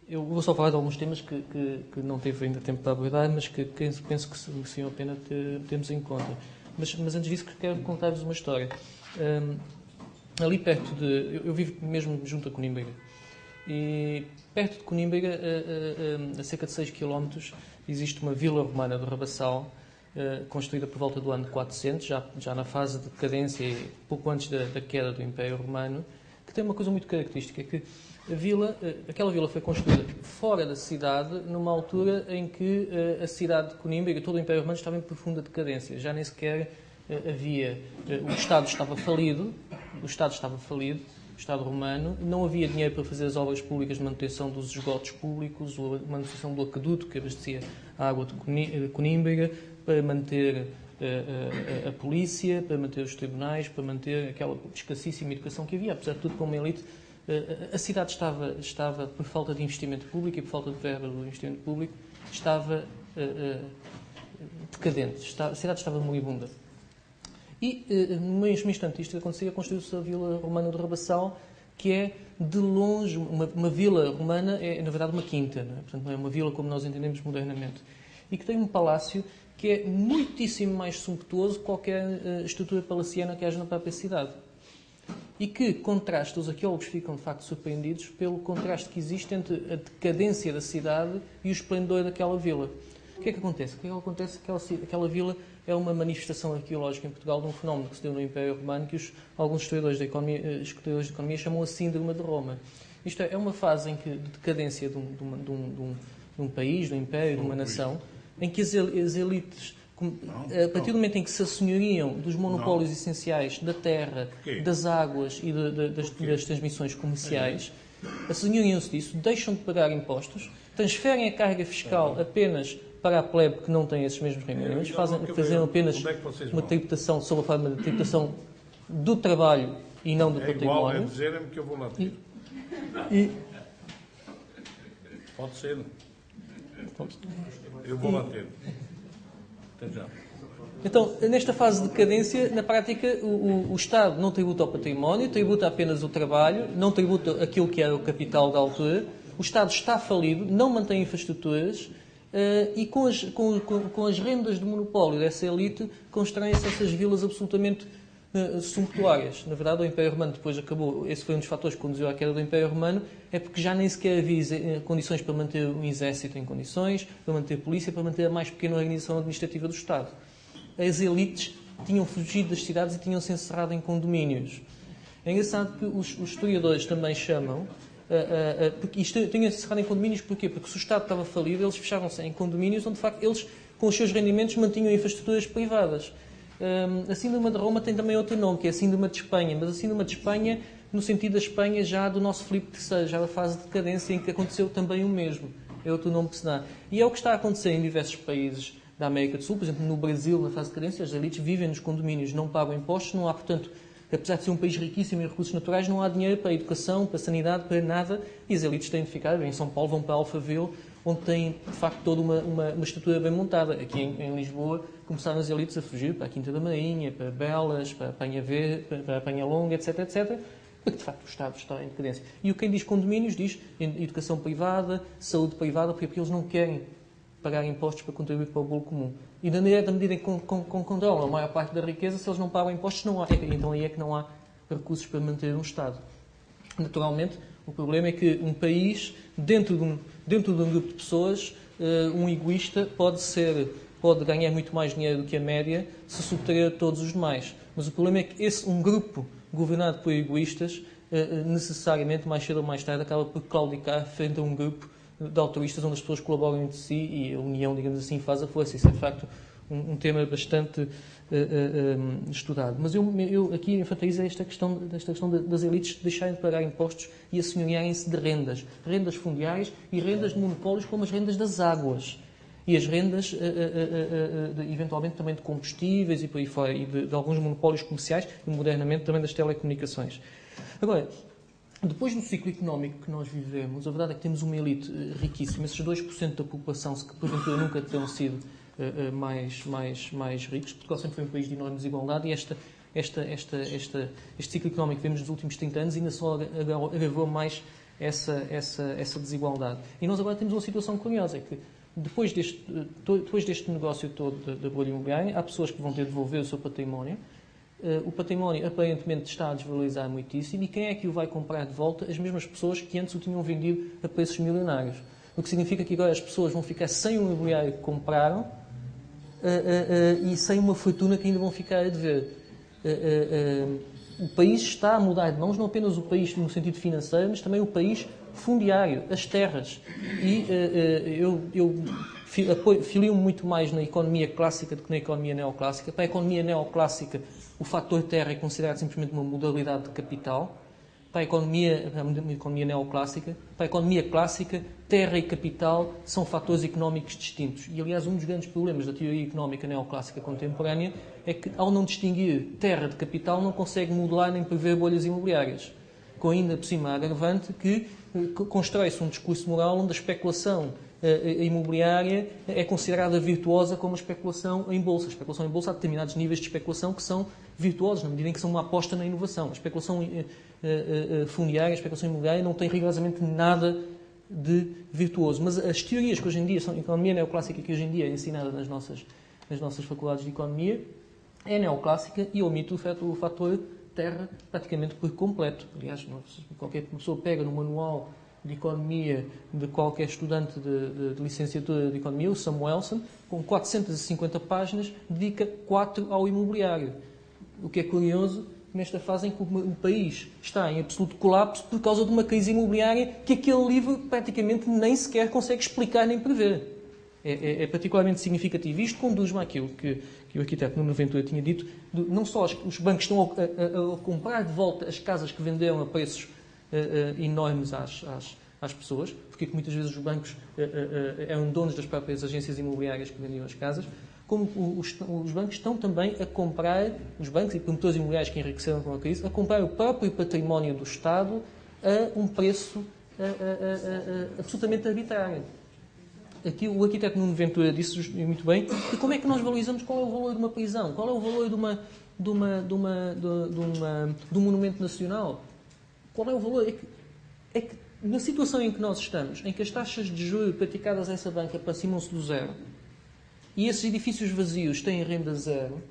Eu vou só falar de alguns temas que não teve ainda tempo para abordar, mas que penso que sim a pena termos em conta. Mas antes disso, quero contar-vos uma história. Ali perto de... Eu vivo mesmo junto a Conímbega. E perto de Conímbega, a cerca de 6 km, existe uma vila romana do Rabassal, construída por volta do ano 400, já na fase de decadência e pouco antes da queda do Império Romano, que tem uma coisa muito característica, que aquela vila foi construída fora da cidade, numa altura em que a cidade de Conímbega e todo o Império Romano estava em profunda decadência. Já nem sequer havia... O Estado estava falido, o Estado romano, não havia dinheiro para fazer as obras públicas de manutenção dos esgotos públicos, a manutenção do aqueduto que abastecia a água de Conímbega, para manter a polícia, para manter os tribunais, para manter aquela escassíssima educação que havia. Apesar de tudo, como elite, a cidade estava, por falta de investimento público e por falta de verba do investimento público, estava decadente. A cidade estava moribunda. E, no mesmo instante isto acontecia, construiu-se a Vila Romana do Rabassal, que é, de longe, uma vila romana, é, na verdade, uma quinta. Não é? Portanto, não é uma vila como nós entendemos modernamente. E que tem um palácio que é muitíssimo mais sumptuoso que qualquer estrutura palaciana que haja na própria cidade. E que contrasta, os arqueólogos ficam, de facto, surpreendidos pelo contraste que existe entre a decadência da cidade e o esplendor daquela vila. O que é que acontece? Aquela vila é uma manifestação arqueológica em Portugal de um fenómeno que se deu no Império Romano que alguns historiadores de economia chamam a Síndrome de Roma. Isto é uma fase de decadência de um país, de um império, de uma nação, em que as elites, a partir do momento em que se assenhoriam dos monopólios essenciais da terra, das águas e das transmissões comerciais, assenhoriam-se disso, deixam de pagar impostos, transferem a carga fiscal apenas para a plebe que não tem esses mesmos rendimentos, fazem apenas uma tributação sob a forma de tributação do trabalho e não do património. É igual a dizerem-me que eu vou lá ter. Pode ser. Eu vou lá ter. Até já. Então, nesta fase de decadência, na prática, o Estado não tributa ao património, tributa apenas o trabalho, não tributa aquilo que era o capital da altura. O Estado está falido, não mantém infraestruturas e com as rendas de monopólio dessa elite constroem-se essas vilas absolutamente sumptuárias. Na verdade, o Império Romano depois acabou, esse foi um dos fatores que conduziu à queda do Império Romano, é porque já nem sequer havia condições para manter um exército em condições, para manter polícia, para manter a mais pequena organização administrativa do Estado. As elites tinham fugido das cidades e tinham-se encerrado em condomínios. É engraçado que os historiadores também chamam, porque isto tinham-se encerrado em condomínios porquê? Porque se o Estado estava falido, eles fecharam-se em condomínios onde, de facto, eles, com os seus rendimentos, mantinham infraestruturas privadas. A Síndrome de Roma tem também outro nome, que é a Síndrome de Espanha, mas a Síndrome de Espanha, no sentido da Espanha já do nosso Filipe III, já da fase de decadência em que aconteceu também o mesmo. É outro nome que se dá. E é o que está a acontecer em diversos países da América do Sul, por exemplo, no Brasil, na fase de decadência, as elites vivem nos condomínios, não pagam impostos, não há, portanto, apesar de ser um país riquíssimo em recursos naturais, não há dinheiro para a educação, para a sanidade, para nada, e as elites têm de ficar, em São Paulo vão para Alphaville, onde tem, de facto, toda uma estrutura bem montada. Aqui em Lisboa começaram as elites a fugir para a Quinta da Marinha, para Belas, para a Penha Verde, para a Penha Longa, etc., etc., porque, de facto, o Estado está em decadência. E quem diz condomínios diz educação privada, saúde privada, porque eles não querem pagar impostos para contribuir para o bolo comum. E na medida em que controlam a maior parte da riqueza, se eles não pagam impostos, não há. Então aí é que não há recursos para manter um Estado. Naturalmente, o problema é que um país, dentro de um grupo de pessoas, um egoísta pode ganhar muito mais dinheiro do que a média se subtrair a todos os demais. Mas o problema é que um grupo governado por egoístas, necessariamente, mais cedo ou mais tarde, acaba por claudicar frente a um grupo de altruístas onde as pessoas colaboram entre si e a união, digamos assim, faz a força. Isso é, de facto, um tema bastante estudado. Mas eu aqui enfatizo esta questão das elites deixarem de pagar impostos e assenhorearem-se de rendas fundiárias e rendas de monopólios como as rendas das águas e as rendas, eventualmente, também de combustíveis e por aí fora, e de alguns monopólios comerciais e, modernamente, também das telecomunicações. Agora, depois do ciclo económico que nós vivemos, a verdade é que temos uma elite riquíssima. Esses 2% da população, que porventura nunca terão sido mais ricos. Portugal sempre foi um país de enorme desigualdade e este ciclo económico que vemos nos últimos 30 anos ainda só agravou mais essa desigualdade. E nós agora temos uma situação curiosa, é que depois deste negócio todo da bolha imobiliária, há pessoas que vão ter de devolver o seu património. O património aparentemente está a desvalorizar muitíssimo, e quem é que o vai comprar de volta? As mesmas pessoas que antes o tinham vendido a preços milionários. O que significa que agora as pessoas vão ficar sem o imobiliário que compraram e sem uma fortuna que ainda vão ficar a dever. O país está a mudar de mãos, não apenas o país no sentido financeiro, mas também o país fundiário, as terras. E eu filio muito mais na economia clássica do que na economia neoclássica. Para a economia neoclássica, o fator terra é considerado simplesmente uma modalidade de capital. Para a economia neoclássica, para a economia clássica, terra e capital são fatores económicos distintos. E, aliás, um dos grandes problemas da teoria económica neoclássica contemporânea é que, ao não distinguir terra de capital, não consegue modelar nem prever bolhas imobiliárias. Com ainda por cima a agravante que constrói-se um discurso moral onde a especulação imobiliária é considerada virtuosa como a especulação em bolsa. A especulação em bolsa há determinados níveis de especulação que são virtuosos, na medida em que são uma aposta na inovação. A especulação fundiária, a especulação imobiliária não tem rigorosamente nada de virtuoso. Mas as teorias que hoje em dia são a economia neoclássica, que hoje em dia é ensinada nas nossas faculdades de economia, é neoclássica e omite o fator terra praticamente por completo. Aliás, qualquer pessoa pega no manual de economia de qualquer estudante de licenciatura de economia, o Samuelson, com 450 páginas, dedica 4 ao imobiliário. O que é curioso, nesta fase em que o país está em absoluto colapso por causa de uma crise imobiliária que aquele livro praticamente nem sequer consegue explicar nem prever. É particularmente significativo. Isto conduz-me àquilo que o arquiteto Nuno Ventura tinha dito, não só os bancos estão a comprar de volta as casas que venderam a preços enormes às pessoas, porque muitas vezes os bancos eram donos das próprias agências imobiliárias que vendiam as casas, como os bancos estão também a comprar, os bancos e promotores imobiliários que enriqueceram com a crise, a comprar o próprio património do Estado a um preço absolutamente arbitrário. Aqui o arquiteto Nuno Ventura disse muito bem, e como é que nós valorizamos qual é o valor de uma prisão, qual é o valor de um monumento nacional? Qual é o valor? É que na situação em que nós estamos, em que as taxas de juros praticadas a essa banca aproximam-se do zero e esses edifícios vazios têm renda zero,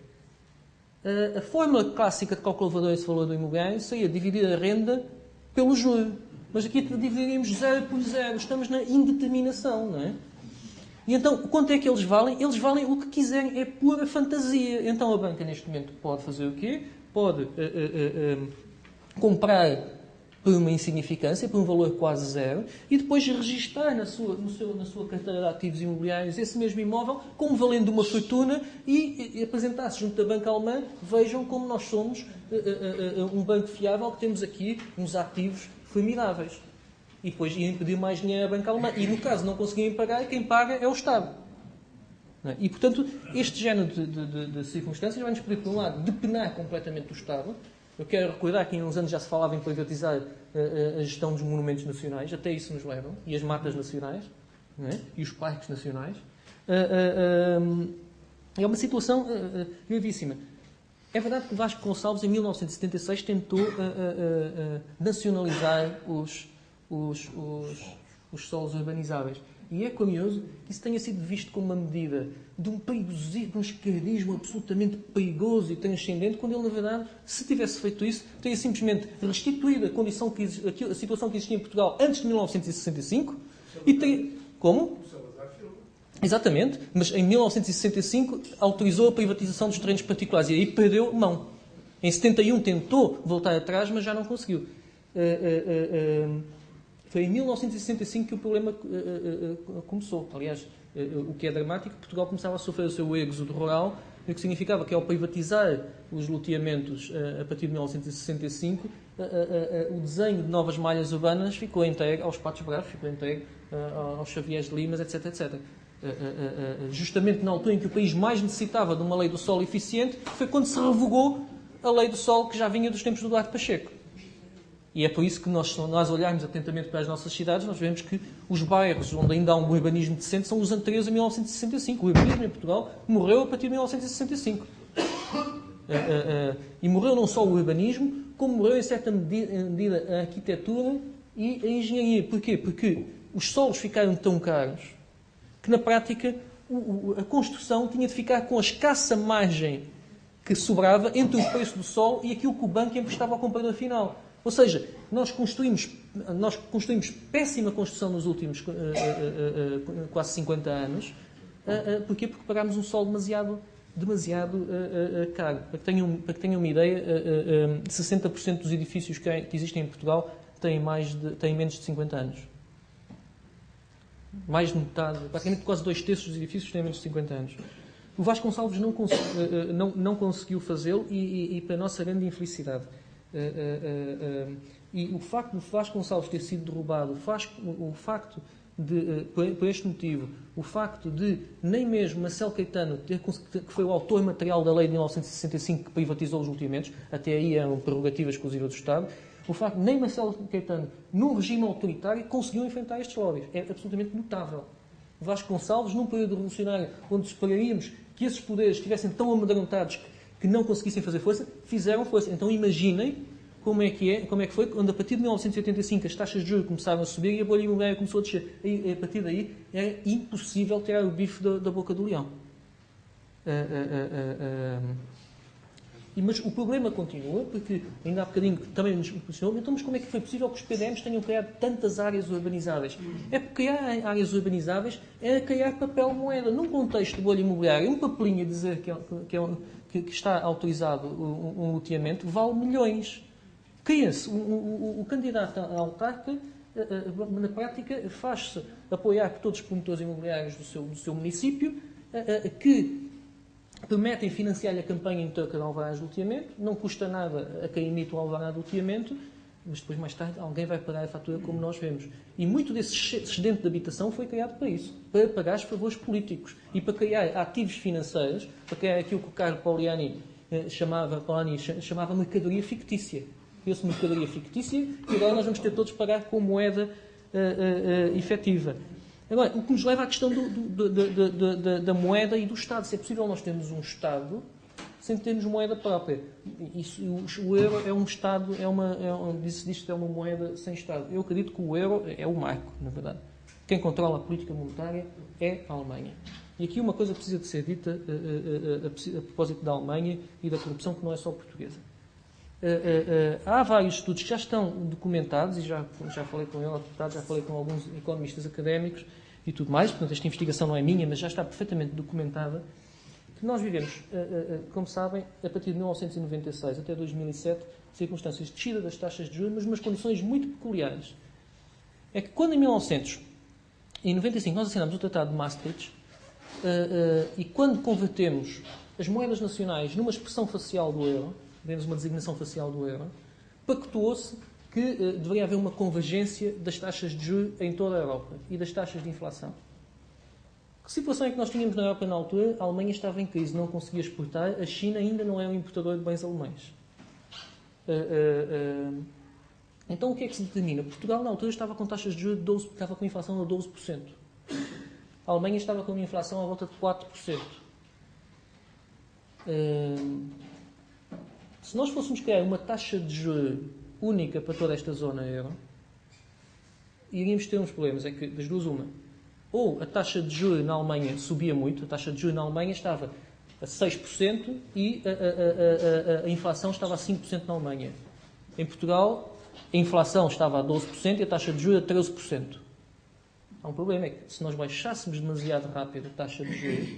a fórmula clássica de cálculo valor desse valor do imobiliário seria dividir a renda pelo juro. Mas aqui dividiríamos zero por zero. Estamos na indeterminação, não é? E então, quanto é que eles valem? Eles valem o que quiserem. É pura fantasia. Então, a banca, neste momento, pode fazer o quê? Pode comprar por uma insignificância, por um valor quase zero, e depois registar na sua carteira de ativos imobiliários esse mesmo imóvel como valendo uma fortuna e apresentar-se junto da banca alemã. Vejam como nós somos um banco fiável, que temos aqui uns ativos formidáveis. E depois iam pedir mais dinheiro à banca alemã. E, no caso, não conseguirem pagar, quem paga é o Estado. E, portanto, este género de circunstâncias vai-nos pedir, por um lado, depenar completamente o Estado. Eu quero recordar que, em uns anos, já se falava em privatizar a gestão dos monumentos nacionais. Até isso nos levam. E as matas nacionais. Não é? E os parques nacionais. É uma situação gravíssima. É verdade que Vasco Gonçalves, em 1976, tentou nacionalizar os solos urbanizáveis. E é curioso que isso tenha sido visto como uma medida de um perigosismo, de um esquerdismo absolutamente perigoso e transcendente, quando ele, na verdade, se tivesse feito isso, teria simplesmente restituído a situação que existia em Portugal antes de 1965 e teria... Como? Exatamente, mas em 1965 autorizou a privatização dos terrenos particulares e aí perdeu mão. Em 71 tentou voltar atrás, mas já não conseguiu. Foi em 1965 que o problema começou. Aliás, o que é dramático, Portugal começava a sofrer o seu êxodo rural, o que significava que, ao privatizar os loteamentos a partir de 1965, o desenho de novas malhas urbanas ficou entregue aos Patos Bravos, ficou entregue aos Xavier de Limas, etc, etc. Justamente na altura em que o país mais necessitava de uma lei do solo eficiente, foi quando se revogou a lei do solo que já vinha dos tempos do Duarte Pacheco. E é por isso que nós olharmos atentamente para as nossas cidades, nós vemos que os bairros onde ainda há um urbanismo decente são os anteriores a 1965. O urbanismo em Portugal morreu a partir de 1965. E morreu não só o urbanismo, como morreu em certa medida a arquitetura e a engenharia. Porquê? Porque os solos ficaram tão caros que, na prática, a construção tinha de ficar com a escassa margem que sobrava entre o preço do solo e aquilo que o banco emprestava ao comprador final. Ou seja, nós construímos péssima construção nos últimos quase 50 anos. Porquê? Porque pagámos um solo demasiado caro. Para que tenham uma ideia, 60% dos edifícios que existem em Portugal têm menos de 50 anos. Mais de metade, praticamente quase 2/3 dos edifícios têm menos de 50 anos. O Vasconcelos não conseguiu fazê-lo e para a nossa grande infelicidade. E o facto de Vasconcelos ter sido derrubado, o facto de, por este motivo, o facto de nem mesmo Marcelo Caetano, que foi o autor material da lei de 1965 que privatizou os loteamentos, até aí eram prerrogativa exclusiva do Estado, o facto de nem Marcelo Caetano, num regime autoritário, conseguiu enfrentar estes lobbies. É absolutamente notável. Vasconcelos, num período revolucionário onde esperaríamos que esses poderes estivessem tão amedrontados que não conseguissem fazer força, fizeram força. Então imaginem como é que foi, quando a partir de 1985 as taxas de juros começaram a subir e a bolha imobiliária começou a descer. E a partir daí era impossível tirar o bife da boca do leão. Mas o problema continua, porque ainda há bocadinho também nos posicionou, então, mas como é que foi possível que os PDMs tenham criado tantas áreas urbanizáveis? É porque criar áreas urbanizáveis é criar papel moeda. Num contexto de bolha imobiliária, um papelinho a dizer que está autorizado um loteamento vale milhões. Cria-se o candidato à autarca, na prática, faz-se apoiar por todos os promotores imobiliários do seu município, que prometem financiar-lhe a campanha em troca de alvarás de loteamento, não custa nada a quem emite o alvará de loteamento, mas depois, mais tarde, alguém vai pagar a fatura, como nós vemos. E muito desse excedente de habitação foi criado para isso, para pagar os favores políticos e para criar ativos financeiros, para criar aquilo que o Carlo Pauliani chamava mercadoria fictícia. Criou-se mercadoria fictícia e agora nós vamos ter todos de pagar com moeda efetiva. Agora, o que nos leva à questão da moeda e do Estado. Se é possível nós termos um Estado sem termos moeda própria. O euro é um Estado, diz que é uma moeda sem Estado. Eu acredito que o euro é o marco, na verdade. Quem controla a política monetária é a Alemanha. E aqui uma coisa precisa de ser dita a propósito da Alemanha e da corrupção, que não é só portuguesa. Há vários estudos que já estão documentados, e já falei com ele, já falei com alguns economistas académicos e tudo mais, portanto esta investigação não é minha, mas já está perfeitamente documentada, que nós vivemos, como sabem, a partir de 1996 até 2007, circunstâncias de descida das taxas de juros, mas umas condições muito peculiares. É que quando em 1995 nós assinamos o Tratado de Maastricht, e quando convertemos as moedas nacionais numa expressão facial do euro, vemos uma designação facial do euro, pactuou-se que deveria haver uma convergência das taxas de juros em toda a Europa e das taxas de inflação. Que situação é que nós tínhamos na Europa na altura? A Alemanha estava em crise, não conseguia exportar, a China ainda não é um importador de bens alemães. Então o que é que se determina? Portugal na altura estava com taxas de juros estava com inflação a 12%. A Alemanha estava com uma inflação à volta de 4%. Se nós fôssemos criar uma taxa de juros única para toda esta zona euro, iríamos ter uns problemas. É que, das duas, uma. Ou a taxa de juros na Alemanha subia muito, a taxa de juros na Alemanha estava a 6% e a inflação estava a 5% na Alemanha. Em Portugal, a inflação estava a 12% e a taxa de juros a 13%. Há um problema, é que se nós baixássemos demasiado rápido a taxa de juros,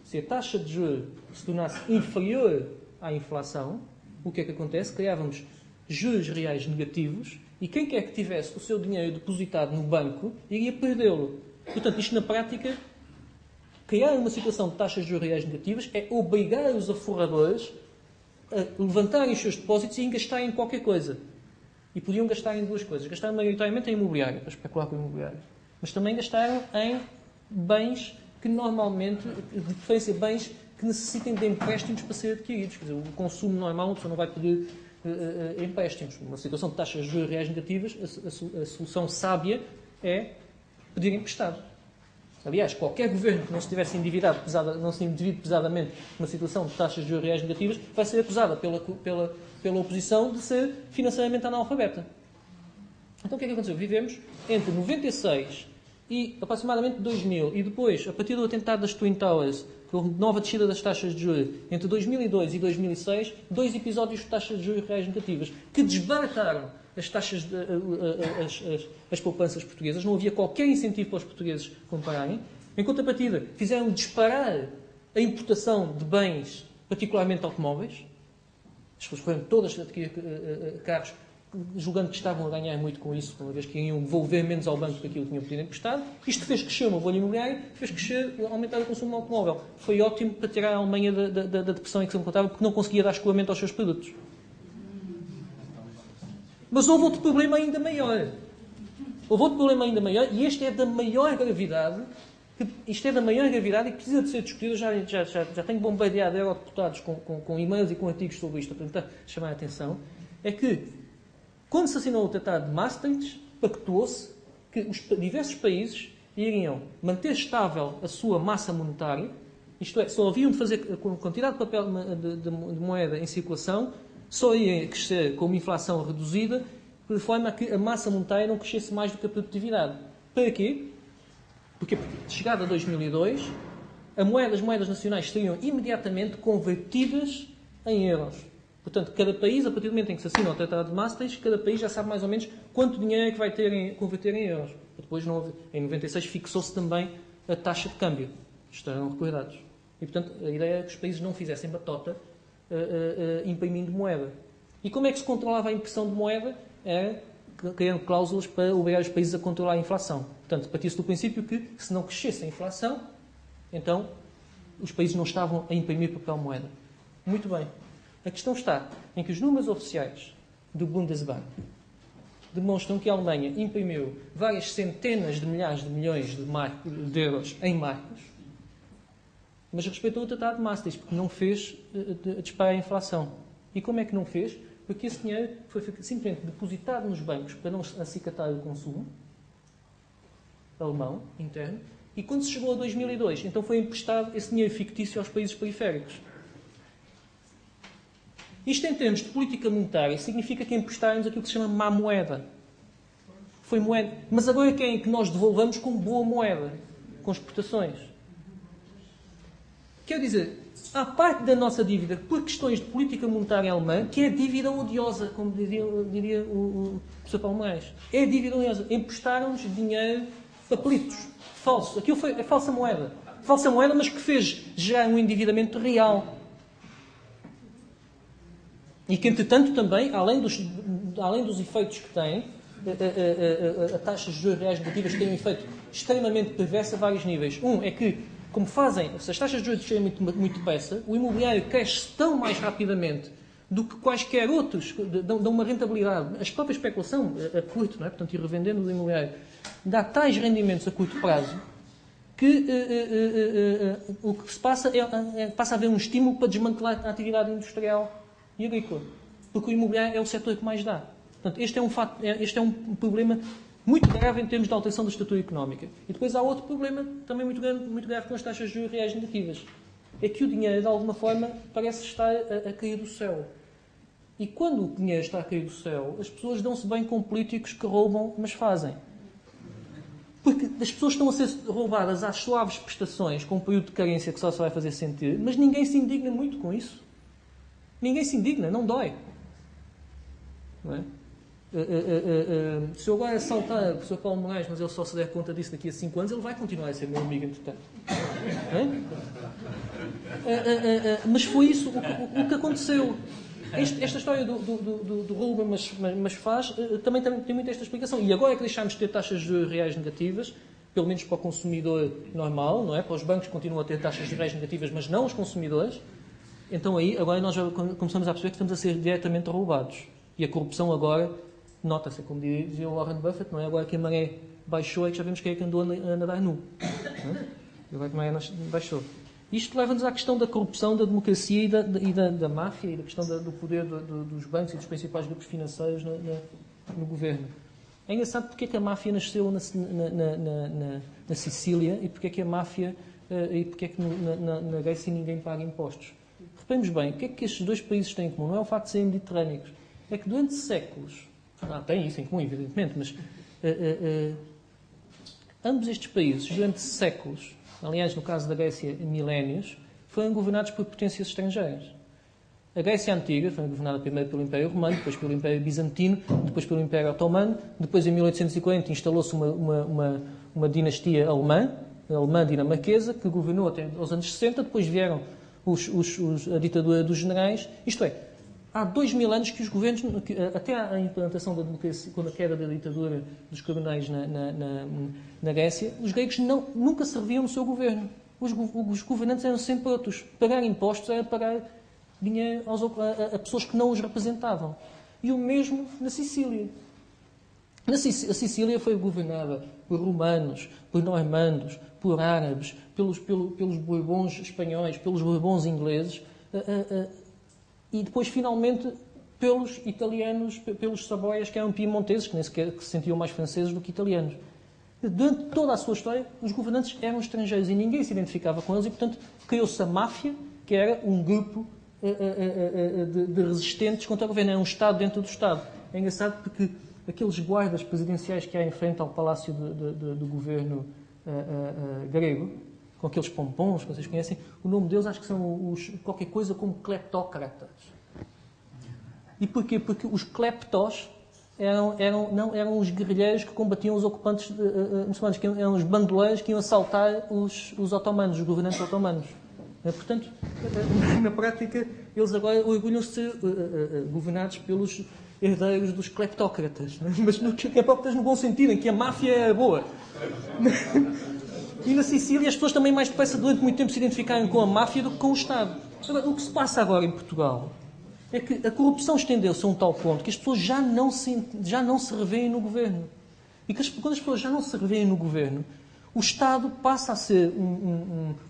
se a taxa de juros se tornasse inferior à inflação, o que é que acontece? Criávamos juros reais negativos e quem quer que tivesse o seu dinheiro depositado no banco iria perdê-lo. Portanto, isto na prática, criar uma situação de taxas de juros reais negativas é obrigar os aforradores a levantarem os seus depósitos e gastarem em qualquer coisa. E podiam gastar em duas coisas. Gastaram maioritariamente em imobiliário, para especular com o imobiliário. Mas também gastaram em bens que normalmente, de preferência, bens que necessitem de empréstimos para ser adquiridos. Quer dizer, o consumo normal, uma pessoa não vai pedir empréstimos. Numa situação de taxas de juros reais negativas, a solução sábia é pedir emprestado. Aliás, qualquer governo que não se tivesse endividado pesadamente numa situação de taxas de juros reais negativas vai ser acusada pela oposição de ser financeiramente analfabeta. Então o que é que aconteceu? Vivemos entre 96 e aproximadamente 2000 e depois, a partir do atentado das Twin Towers, com nova descida das taxas de juros, entre 2002 e 2006, 2 episódios de taxas de juros reais negativas que desbarataram as taxas, as poupanças portuguesas. Não havia qualquer incentivo para os portugueses comprarem. Em contrapartida, fizeram disparar a importação de bens, particularmente automóveis. As pessoas foram todas a adquirir carros, julgando que estavam a ganhar muito com isso, uma vez que iam devolver menos ao banco do que aquilo que tinham pedido emprestado. Isto fez crescer o valor imobiliário, fez crescer, aumentar o consumo do automóvel. Foi ótimo para tirar a Alemanha da depressão em que se encontrava, porque não conseguia dar escoamento aos seus produtos. Mas houve outro problema ainda maior. E este é da maior gravidade. Isto é da maior gravidade e precisa de ser discutido. Já tenho bombardeado eurodeputados com e-mails e com artigos sobre isto para tentar chamar a atenção. É que, quando se assinou o Tratado de Maastricht, pactuou-se que os diversos países iriam manter estável a sua massa monetária, isto é, só haviam de fazer com a quantidade de papel de moeda em circulação, só ia crescer com uma inflação reduzida, de forma a que a massa monetária não crescesse mais do que a produtividade. Para quê? Porque, chegada a 2002, as moedas nacionais seriam imediatamente convertidas em euros. Portanto, cada país, a partir do momento em que se assina o Tratado de Maastricht, cada país já sabe mais ou menos quanto dinheiro é que vai ter em converter em euros. Depois, em 96, fixou-se também a taxa de câmbio. Estarão recordados. E, portanto, a ideia é que os países não fizessem batota imprimindo moeda. E como é que se controlava a impressão de moeda? Era criando cláusulas para obrigar os países a controlar a inflação. Portanto, partia-se do princípio que, se não crescesse a inflação, então os países não estavam a imprimir papel moeda. Muito bem. A questão está em que os números oficiais do Bundesbank demonstram que a Alemanha imprimiu várias centenas de milhares de milhões de euros em marcos, mas respeitou o Tratado de Maastricht, porque não fez disparar a inflação. E como é que não fez? Porque esse dinheiro foi simplesmente depositado nos bancos para não acicatar o consumo alemão, interno, e quando se chegou a 2002, então foi emprestado esse dinheiro fictício aos países periféricos. Isto, em termos de política monetária, significa que emprestaram-nos aquilo que se chama má moeda. Foi moeda. Mas agora querem que nós devolvamos com boa moeda, com exportações. Quer dizer, há parte da nossa dívida, por questões de política monetária alemã, que é dívida odiosa, como diria o Sr. Paulo Moraes. É dívida odiosa. Emprestaram-nos dinheiro, papelitos, falsos. Aquilo é falsa moeda. Falsa moeda, mas que fez gerar um endividamento real. E que, entretanto, também, além dos efeitos que tem, a taxas de juros reais negativas tem um efeito extremamente perverso a vários níveis. Um é que, como fazem, se as taxas de juros descerem muito depressa, o imobiliário cresce tão mais rapidamente do que quaisquer outros, dão uma rentabilidade. A própria especulação a curto, não é? Portanto, ir revendendo o imobiliário, dá tais rendimentos a curto prazo que o que se passa passa a haver um estímulo para desmantelar a atividade industrial e agrícola. Porque o imobiliário é o setor que mais dá. Portanto, este é um problema muito grave em termos de alteração da estrutura económica. E depois há outro problema também muito grave com as taxas de juros reais negativas. É que o dinheiro, de alguma forma, parece estar a cair do céu. E quando o dinheiro está a cair do céu, as pessoas dão-se bem com políticos que roubam, mas fazem. Porque as pessoas estão a ser roubadas às suaves prestações, com um período de carência que só se vai fazer sentir, mas ninguém se indigna muito com isso. Ninguém se indigna, não dói. Não é? Se eu agora saltar o professor Paulo Moraes, mas ele só se der conta disso daqui a 5 anos, ele vai continuar a ser meu amigo, entretanto. Mas foi isso o que aconteceu. Esta história do roubo, mas faz, também tem muito esta explicação. E agora que deixámos de ter taxas de juros reais negativas, pelo menos para o consumidor normal, não é? Para os bancos continuam a ter taxas de reais negativas, mas não os consumidores. Então aí, agora nós já começamos a perceber que estamos a ser diretamente roubados. E a corrupção agora, nota-se, como dizia o Warren Buffett, não é? Agora que a maré baixou é que já vemos quem é que andou a nadar nu. Não é? Agora que a maré baixou. Isto leva-nos à questão da corrupção, da democracia e da máfia, e da questão do poder dos bancos e dos principais grupos financeiros no governo. É engraçado porque é que a máfia nasceu na Sicília e porque é que a máfia e porque é que na Grécia ninguém paga impostos. Reparemos bem, o que é que estes dois países têm em comum? Não é o facto de serem mediterrâneos. É que durante séculos Tem isso em comum, evidentemente, mas ambos estes países, durante séculos, aliás, no caso da Grécia, milénios, foram governados por potências estrangeiras. A Grécia Antiga foi governada primeiro pelo Império Romano, depois pelo Império Bizantino, depois pelo Império Otomano, depois em 1840 instalou-se uma dinastia alemã, a alemã dinamarquesa, que governou até aos anos 60, depois vieram a ditadura dos generais, isto é, há 2000 anos que os governos, até a implantação da democracia, quando a queda da ditadura dos coronéis na Grécia, os gregos nunca serviam no seu governo. Os governantes eram sempre outros. Pagar impostos era pagar dinheiro a pessoas que não os representavam. E o mesmo na Sicília. A Sicília foi governada por romanos, por normandos, por árabes, pelos bourbons espanhóis, pelos bourbons ingleses, e depois, finalmente, pelos italianos, pelos saboias, que eram piemonteses, que nem sequer se sentiam mais franceses do que italianos. Durante toda a sua história, os governantes eram estrangeiros e ninguém se identificava com eles e, portanto, criou-se a máfia, que era um grupo de resistentes contra o governo. Era um Estado dentro do Estado. É engraçado porque aqueles guardas presidenciais que há em frente ao palácio do governo grego, com aqueles pompons que vocês conhecem, o nome deles acho que são qualquer coisa como cleptócratas. E porquê? Porque os cleptos eram os guerrilheiros que combatiam os ocupantes muçulmanos, que eram os bandoleiros que iam assaltar os otomanos, os governantes otomanos. Portanto, na prática, eles agora orgulham-se de ser governados pelos herdeiros dos cleptócratas. Mas cleptócratas no bom sentido, em que a máfia é boa. E na Sicília as pessoas também mais depressa durante muito tempo se identificaram com a máfia do que com o Estado. Agora, o que se passa agora em Portugal é que a corrupção estendeu-se a um tal ponto que as pessoas já não se revêem no governo. E que quando as pessoas já não se revêem no governo, o Estado passa a ser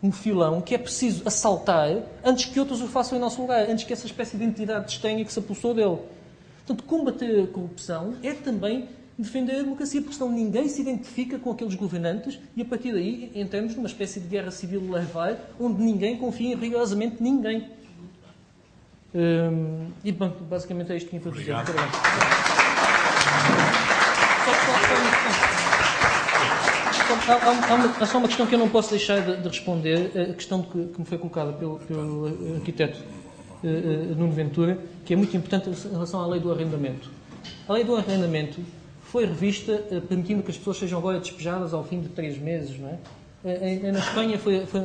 um filão que é preciso assaltar antes que outros o façam em nosso lugar, antes que essa espécie de entidade estranha que se apossou dele. Portanto, combater a corrupção é também defender a democracia, porque senão ninguém se identifica com aqueles governantes e, a partir daí, entramos numa espécie de guerra civil leve, onde ninguém confia em rigorosamente ninguém. E, bom, basicamente é isto que tinha para dizer. Obrigado. Há só uma questão que eu não posso deixar de responder, a questão que me foi colocada pelo arquiteto Nuno Ventura, que é muito importante em relação à lei do arrendamento. A lei do arrendamento foi revista, permitindo que as pessoas sejam agora despejadas ao fim de 3 meses. Não é? Na Espanha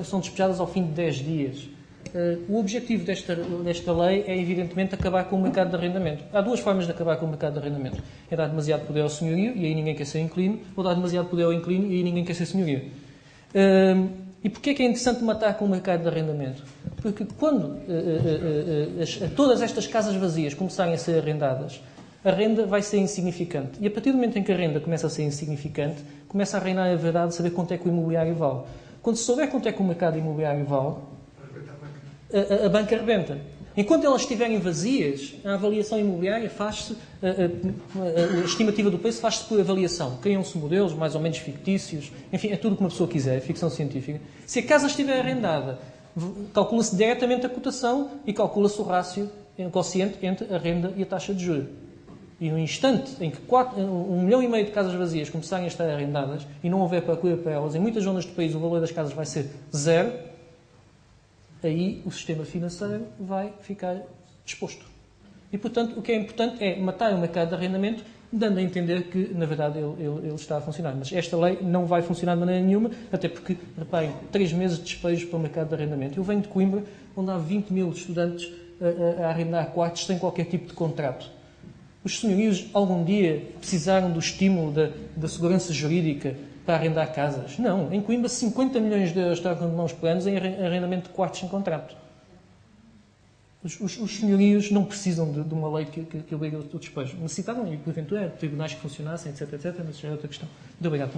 são despejadas ao fim de 10 dias. O objetivo desta lei é, evidentemente, acabar com o mercado de arrendamento. Há 2 formas de acabar com o mercado de arrendamento. É dar demasiado poder ao senhorio, e aí ninguém quer ser inquilino, ou dar demasiado poder ao inquilino, e aí ninguém quer ser senhorio. E porquê é que é interessante matar com o mercado de arrendamento? Porque quando todas estas casas vazias começarem a ser arrendadas, a renda vai ser insignificante. E a partir do momento em que a renda começa a ser insignificante, começa a reinar a verdade de saber quanto é que o imobiliário vale. Quando se souber quanto é que o mercado imobiliário vale, a banca arrebenta. Enquanto elas estiverem vazias, a avaliação imobiliária faz-se, a estimativa do preço faz-se por avaliação. Criam-se modelos mais ou menos fictícios, enfim, é tudo o que uma pessoa quiser, é ficção científica. Se a casa estiver arrendada, calcula-se diretamente a cotação e calcula-se o rácio, o quociente entre a renda e a taxa de juros. E no instante em que 1,5 milhão de casas vazias começarem a estar arrendadas e não houver procura para elas, em muitas zonas do país o valor das casas vai ser 0, aí o sistema financeiro vai ficar exposto. E, portanto, o que é importante é matar o mercado de arrendamento, dando a entender que, na verdade, ele está a funcionar. Mas esta lei não vai funcionar de maneira nenhuma, até porque, reparem, 3 meses de despejos para o mercado de arrendamento. Eu venho de Coimbra, onde há 20 mil estudantes a arrendar quartos sem qualquer tipo de contrato. Os senhorios, algum dia, precisaram do estímulo da segurança jurídica para arrendar casas? Não. Em Coimbra, 50 milhões de euros trocam de mãos por ano em arrendamento de quartos sem contrato. Os senhorios não precisam de uma lei que obrigue o despejo. Necessitavam, e porventura, tribunais que funcionassem, etc, mas já é outra questão. Muito obrigado.